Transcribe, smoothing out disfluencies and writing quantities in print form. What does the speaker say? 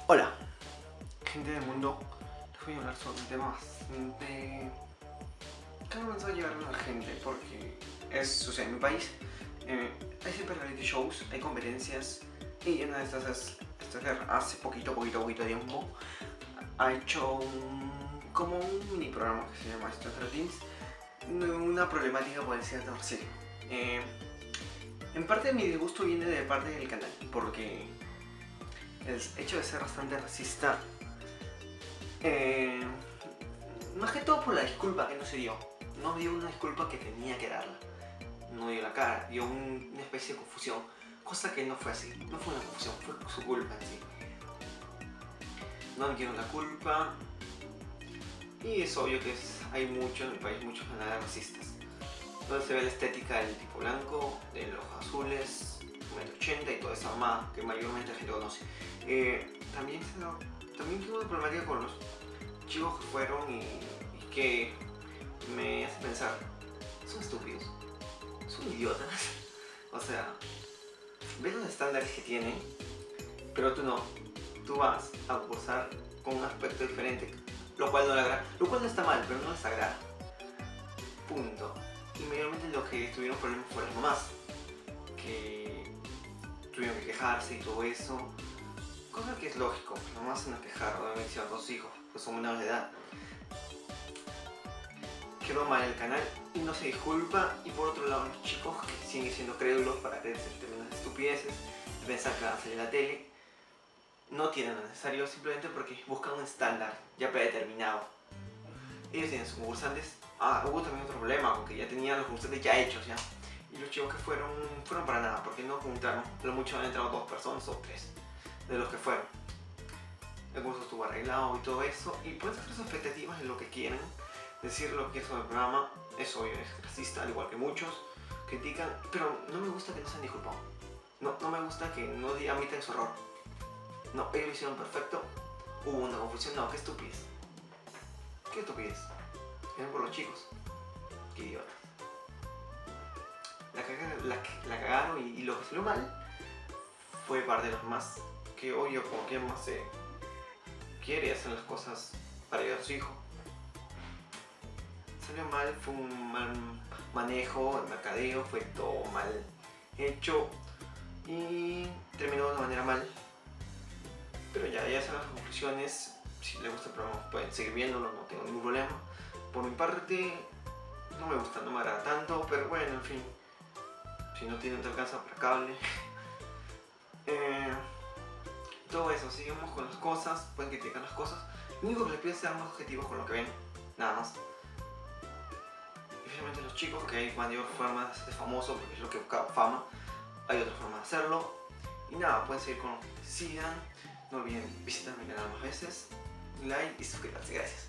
Hola, gente del mundo. Les voy a hablar sobre un tema bastante que me comenzó a llegar a la gente porque sucede en mi país. Hay siempre reality shows, hay competencias y una de estas es hace poquito tiempo ha hecho como un mini programa que se llama Stranger Things, una problemática por decir de racismo. En parte mi disgusto viene de parte del canal porque el hecho de ser bastante racista, más que todo por la disculpa que no se dio. No dio una disculpa que tenía que darla. No dio la cara, dio una especie de confusión. Cosa que no fue así. No fue una confusión, fue su culpa en sí. No admitieron la culpa. Y es obvio que hay mucho en el país, muchos canales racistas. Donde se ve la estética del tipo blanco, de los azules, 1,80 m y toda esa mamá que mayormente la gente conoce. También tuve una problemática con los chicos que fueron y que me hace pensar, son estúpidos, son idiotas. O sea, ves los estándares que tienen, pero tú no. Tú vas a cursar con un aspecto diferente, lo cual no le agrada, lo cual no está mal, pero no les agrada. Punto. Y mayormente lo que tuvieron problemas fueron las mamás, que tuvieron que quejarse y todo eso. Cosa que es lógico, las mamás se van a quejar, obviamente, si van con sus hijos, pues son menores de edad. Quedó mal el canal y no se disculpa. Y por otro lado, los chicos que siguen siendo crédulos para creerse tremendas estupideces y pensar que van a salir en la tele, no tienen lo necesario simplemente porque buscan un estándar ya predeterminado. Ellos tienen sus concursantes. Hubo también otro problema, porque ya tenían los concursantes ya hechos ya. Y los chicos que fueron para nada, porque no juntaron. Lo mucho han entrado 2 personas o 3 de los que fueron. El curso estuvo arreglado y todo eso. Y pueden hacer sus expectativas de lo que quieren. Decir lo que es sobre el programa. Es obvio, es racista, al igual que muchos critican. Pero no me gusta que no se han disculpado. No me gusta que no admitan su error. No, ellos lo hicieron perfecto. Hubo una confusión. No, qué estupidez. Qué estupidez. Ven por los chicos. Qué idiotas. La cagaron y lo que salió mal fue parte de los más. Que obvio, como quien más se quiere hacer las cosas para ayudar a su hijo. Salió mal, fue un mal manejo, el mercadeo, fue todo mal hecho y terminó de una manera mal. Pero ya son las conclusiones. Si les gusta el programa pueden seguir viéndolo, no tengo ningún problema. Por mi parte, no me gusta, no me agrada tanto, pero bueno, en fin. Si no tienen, te alcanza para cable. Todo eso, sigamos con las cosas, pueden criticar las cosas. Lo único que les pido es ser más objetivos con lo que ven, nada más. Y finalmente los chicos, que hay mayor forma de ser famoso, porque es lo que busca fama, hay otra forma de hacerlo. Y nada, pueden seguir con lo que sigan. No olviden visitar mi canal más veces, like y suscribirse. Gracias.